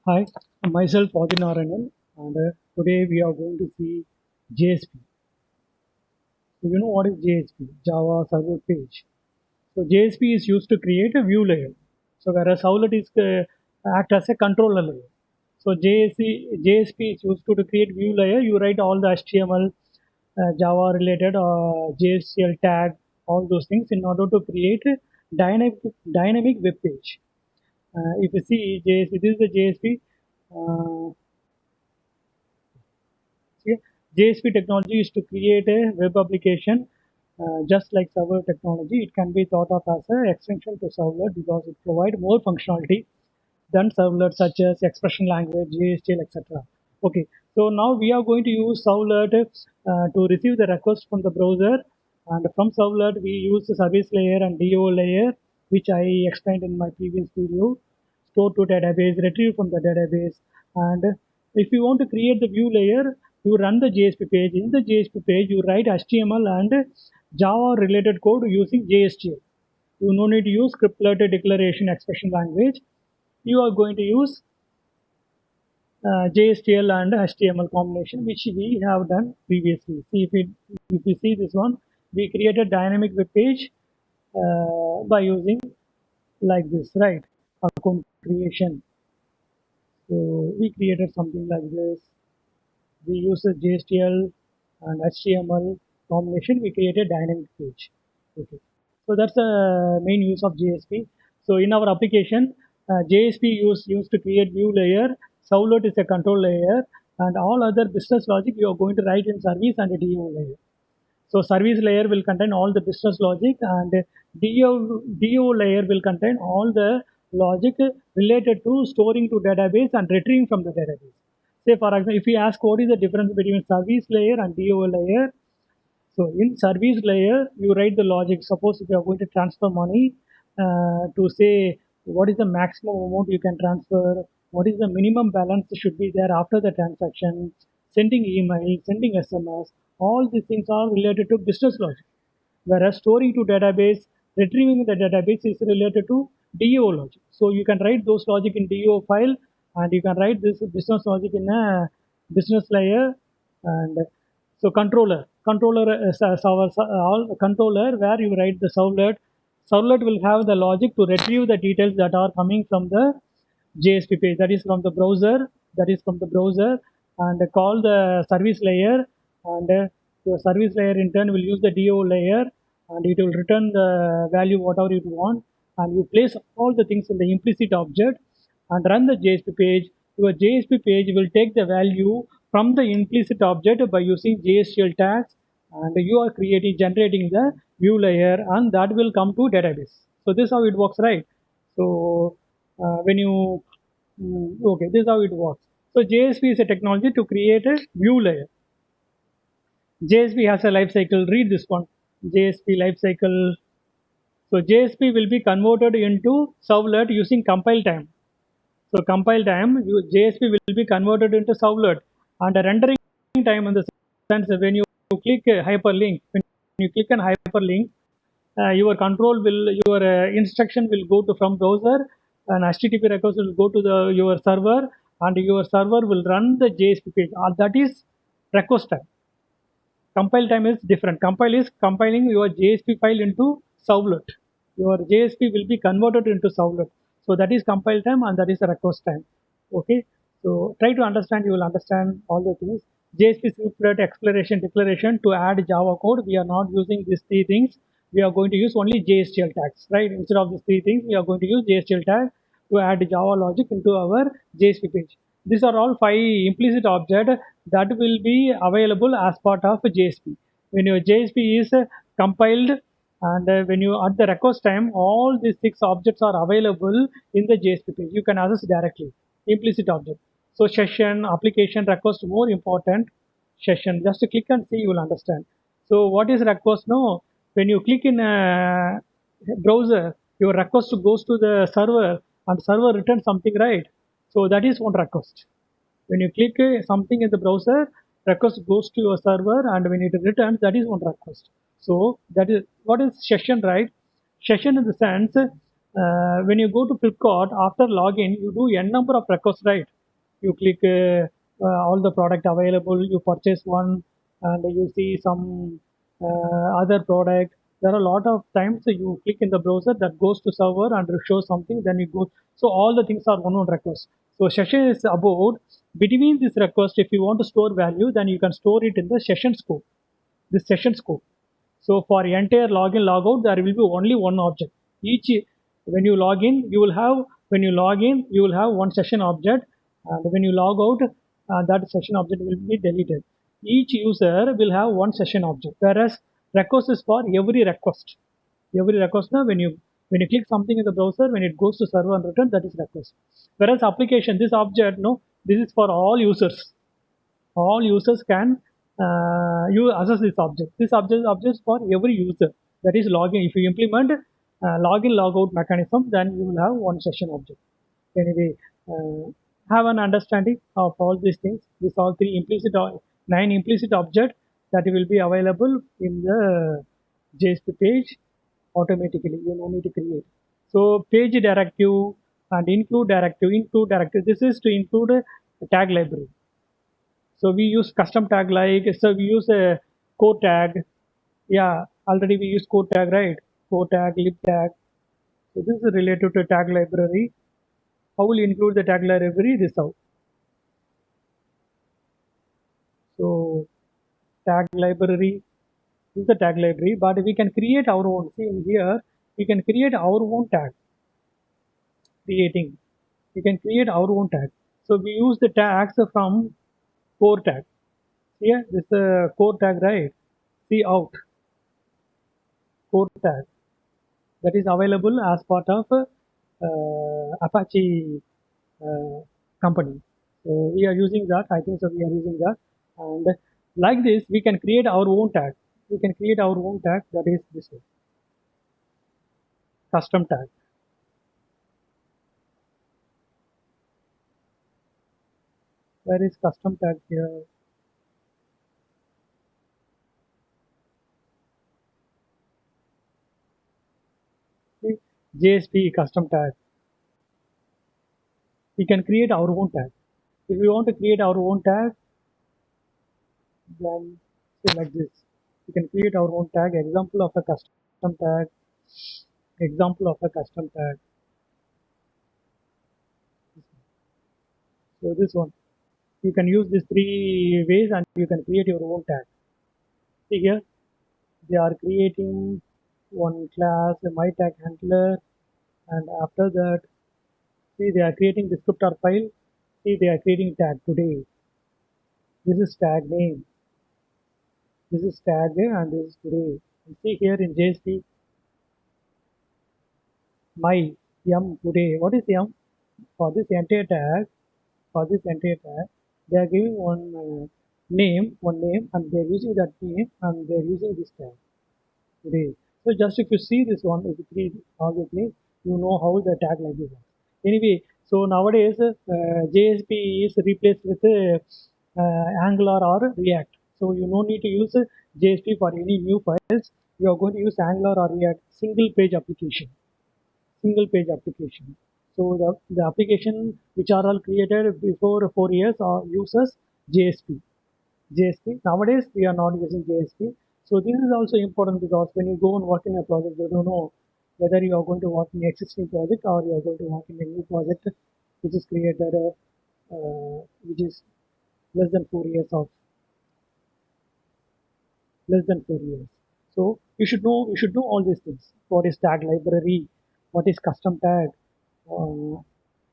Hi, myself Adinarayan, and today we are going to see JSP. So you know what is JSP? Java Server Page. So JSP is used to create a view layer. So whereas Howlet is act as a controller layer. So JSP is used to create view layer. You write all the HTML, Java related, JSL tag, all those things in order to create a dynamic web page. If you see JSP, this is the JSP. See, JSP technology is to create a web application just like server technology. It can be thought of as an extension to servlet because it provides more functionality than servlet such as expression language, JSTL, etc. Okay, so now we are going to use servlet to receive the request from the browser, and from servlet we use the service layer and DO layer, which I explained in my previous video. Store to database, retrieve from the database, and if you want to create the view layer, you run the JSP page. In the JSP page, you write HTML and Java related code using JSTL. You no need to use script-letter declaration expression language. You are going to use JSTL and HTML combination, which we have done previously. See if you see this one, we created dynamic web page by using like this, right? Account creation. So we created something like this. We use the JSTL and HTML combination. We created dynamic page. Okay. So that's the main use of JSP. So in our application, JSP used to create view layer. Servlet is a control layer, and all other business logic you are going to write in service and a DO layer. So service layer will contain all the business logic, and DO layer will contain all the logic related to storing to database and retrieving from the database. Say for example, if you ask what is the difference between service layer and DO layer, so in service layer, you write the logic. Suppose if you are going to transfer money to say what is the maximum amount you can transfer, what is the minimum balance should be there after the transaction, sending email, sending SMS, all these things are related to business logic. Whereas storing to database, retrieving the database is related to DO logic. So you can write those logic in DO file, and you can write this business logic in a business layer. And so controller is all controller where you write the servlet. Servlet will have the logic to retrieve the details that are coming from the JSP page, that is from the browser, and call the service layer, and your service layer in turn will use the DO layer, and it will return the value whatever you want, and you place all the things in the implicit object and run the JSP page. Your JSP page will take the value from the implicit object by using JSTL tags, and you are generating the view layer, and that will come to database. So this is how it works, right? So when you okay, this is how it works. So JSP is a technology to create a view layer. JSP has a life cycle. Read this one. JSP life cycle. So JSP will be converted into servlet using compile time. So compile time, JSP will be converted into servlet, and the rendering time in the sense when you click a hyperlink, when you click an hyperlink, your instruction will go to from browser, and HTTP request will go to your server, and your server will run the JSP page. That is request time. Compile time is different. Compile is compiling your JSP file into servlet. Your JSP will be converted into servlet. So that is compile time, and that is the request time. Okay. So try to understand. You will understand all the things. JSP script exploration declaration to add Java code. We are not using these three things. We are going to use only JSTL tags, right? Instead of these three things, we are going to use JSTL tag to add Java logic into our JSP page. These are all 5 implicit objects that will be available as part of JSP. When your JSP is compiled, and when you at the request time, all these 6 objects are available in the JSP page. You can access directly. Implicit object. So session, application, request, more important. Session. Just click and see, you will understand. So what is request? No, when you click in a browser, your request goes to the server, and server returns something, right? So that is one request. When you click something in the browser, request goes to your server, and when it returns, that is one request. So that is what is session, right? Session in the sense when you go to Flipkart after login, you do n number of requests, right? you click all the product available, you purchase one, and you see some other product. There are a lot of times you click in the browser that goes to server and shows something, then it goes. So all the things are one request. So session is about between this request. If you want to store value, then you can store it in the session scope. This session scope. So for entire login logout, there will be only one object. Each when you log in, you will have one session object, and when you log out, that session object will be deleted. Each user will have one session object, whereas request is for every request. Every request now when you click something in the browser, when it goes to server and return, that is request. Whereas application, this object, no, this is for all users. All users can you access this object. This object is for every user. That is login. If you implement login logout mechanism, then you will have one session object. Anyway, have an understanding of all these things. These all three implicit or 9 implicit objects that will be available in the JSP page automatically. You no need to create. So page directive and include directive. This is to include a tag library. So we use custom tag so we use a code tag. Yeah, already we use code tag, right? Code tag, lib tag. So this is related to tag library. How will you include the tag library? This how. So tag library is the tag library, but we can create our own. See in here, we can create our own tag. Creating. We can create our own tag. So we use the tags from core tag. Here, this is a core tag, right? See out core tag. That is available as part of Apache company. So we are using that. I think so. We are using that, and like this, we can create our own tag. We can create our own tag. That is this one, custom tag. Where is custom tag here? See, JSP custom tag. We can create our own tag. If we want to create our own tag, then say like this. We can create our own tag. Example of a custom tag. Example of a custom tag. So this one. You can use these 3 ways and you can create your own tag. See here, they are creating one class, a my tag handler, and after that, see they are creating descriptor file. See they are creating tag today. This is tag name. This is tag and this is today. And see here in JSP, my yum today. What is yum? For this entire tag, they are giving one name, and they are using that name and they are using this tag today. So just if you see this one, if you create all the things, you know how the tag library works. Anyway, so nowadays JSP is replaced with Angular or React. So you no need to use JSP for any new files. You are going to use Angular or React single page application. Single page application. So the application which are all created before 4 years uses JSP. JSP. Nowadays, we are not using JSP. So this is also important because when you go and work in a project, you don't know whether you are going to work in an existing project or you are going to work in a new project which is created, which is less than 4 years of less than 4 years. So you should know all these things. What is tag library? What is custom tag? Uh,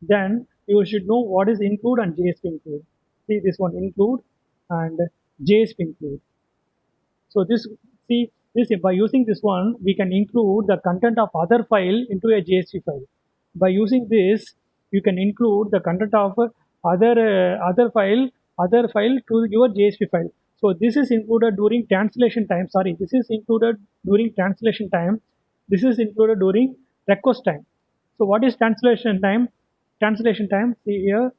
then you should know what is include and JSP include. See this one include and JSP include. So this by using this one, we can include the content of other file into a JSP file. By using this, you can include the content of other file to your JSP file. So this is included during translation time. Sorry, this is included during translation time. This is included during request time. So what is translation time? Translation time. See here,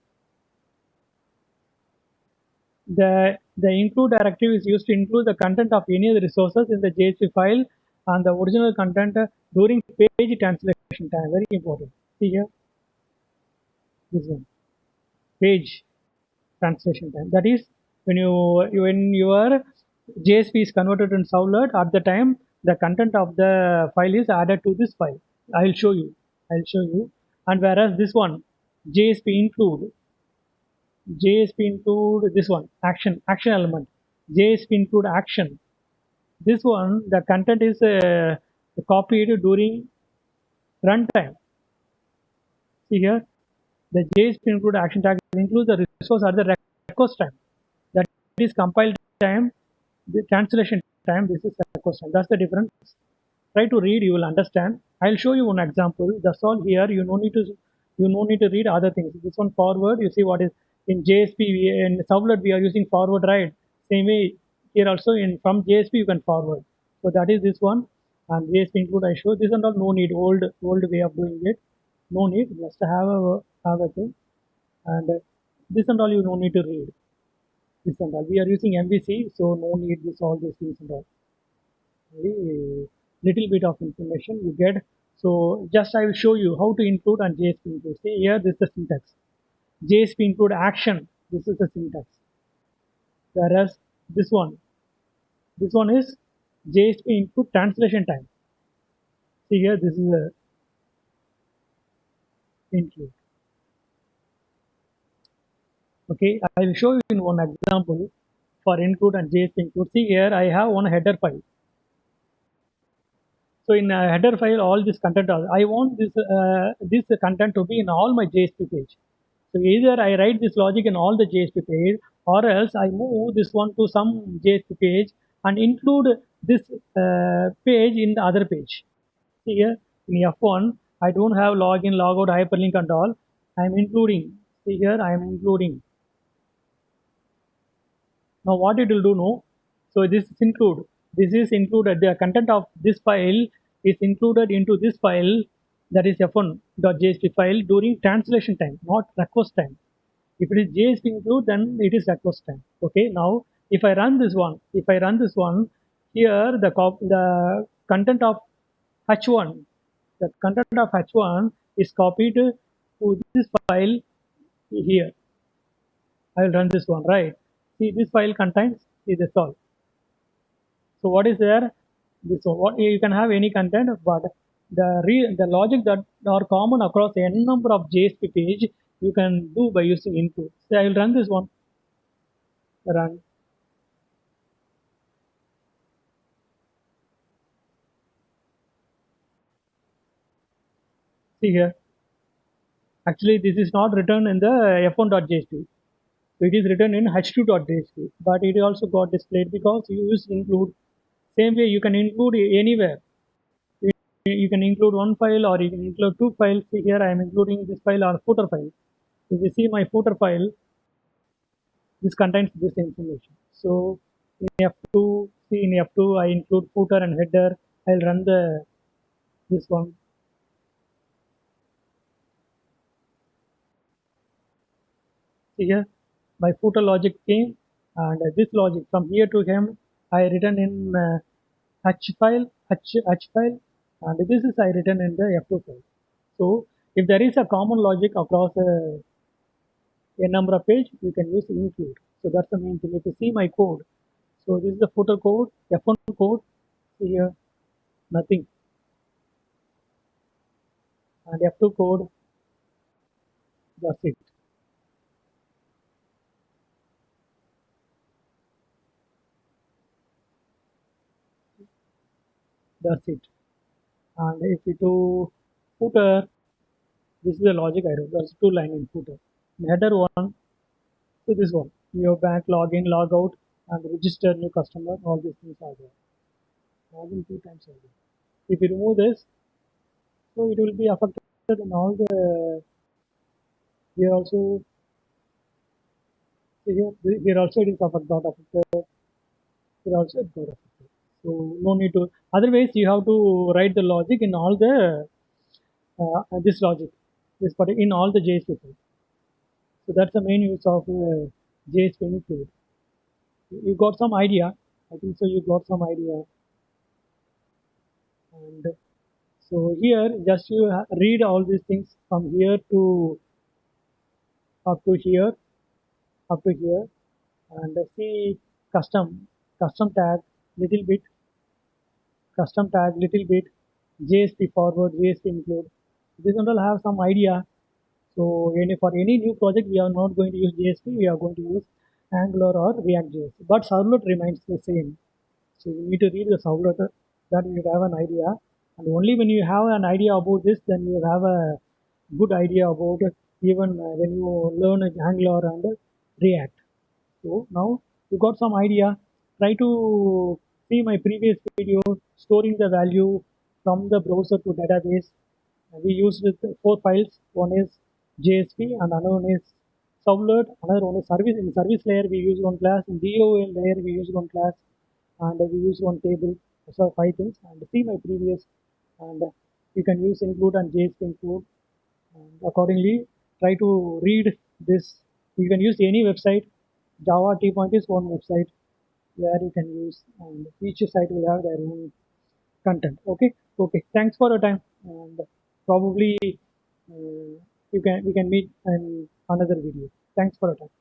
the include directive is used to include the content of any of the resources in the JSP file and the original content during page translation time. Very important. See here, this one. Page translation time. That is when your JSP is converted in Servlet, at the time the content of the file is added to this file. I'll show you. I'll show you. And whereas this one JSP include this one action element. JSP include action. This one the content is copied during runtime. See here, the JSP include action tag includes the resource at the request time. That is compile time, the translation time. This is request time. That's the difference. Try to read, you will understand. I'll show you one example. That's all here. You no need to read other things. This one forward. You see what is in JSP. In Servlet we are using forward, right? Same way here also in from JSP you can forward. So that is this one. And JSP include I show this and all. No need. Old way of doing it. No need. Just have a thing. And this and all you no need to read. This and all. We are using MVC, so no need this all these things and all. Very little bit of information you get. So just I will show you how to include and JSP include. See here, this is the syntax. JSP include action. This is the syntax. Whereas this one is JSP include translation time. See here, this is a include. Okay, I will show you in one example for include and JSP include. See here, I have one header file. So in a header file, all this content, I want this content to be in all my JSP page. So either I write this logic in all the JSP page, or else I move this one to some JSP page and include this page in the other page. See here in F1, I don't have login, logout, hyperlink and all. I'm including. See here, I'm including. Now what it will do now? So this is include. This is included. The content of this file is included into this file, that is f1.jsp file during translation time, not request time. If it is JSP include, then it is request time. Okay. Now if I run this one, here the content of h1, the content of h1 is copied to this file here. I will run this one, right? See, this file contains, see this all. So what is there? This one. What you can have any content, but the logic that are common across n number of JSP page you can do by using input. So I will run this one. Run. See here. Actually, this is not written in the f1.jsp. So it is written in h2.jsp, but it also got displayed because you use include. Same way you can include anywhere. You can include one file or you can include two files. See here, I am including this file or footer file. If you see my footer file, this contains this information. So in F2, see in F2, I include footer and header. I'll run this one. See here, my footer logic came, and this logic from here to him, I written in H file, H file, and this is I written in the F2 file. So if there is a common logic across a number of page, you can use include. So that's the main thing. If you see my code, so this is the footer code, F1 code. See here, nothing, and F2 code. That's it. That's it. And if you do footer, this is the logic I wrote. There's two line in footer. In header one, so this one. Your bank login, log out, and register new customer. All these things are there. Login two times are there. If you remove this, so it will be affected in all the here also. Here also it is affected, got affected. Here also it got affected. So no need to. Otherwise, you have to write the logic in all the this logic, this particular in all the JSP files. So that's the main use of JSP include. You got some idea. I think so. You got some idea. And so here, just you read all these things from here to up to here. up to here, and see custom tag little bit, custom tag little bit, JSP forward, JSP include. This one will have some idea. So for any new project, we are not going to use JSP, we are going to use Angular or React.js. But servlet remains the same. So you need to read the servlet, that you have an idea. And only when you have an idea about this, then you have a good idea about it, even when you learn Angular and React. So now you got some idea. Try to see my previous video storing the value from the browser to database. We used with 4 files. One is JSP and another one is servlet. Another one is service. In service layer we use one class. In DOL layer we use one class, and we use one table. So 5 things. And see my previous, and you can use include and JSP include. And accordingly, try to read this. You can use any website. Java T Point is one website where you can use, and each site will have their own content. Okay, okay. Thanks for your time, and probably we can meet in another video. Thanks for your time.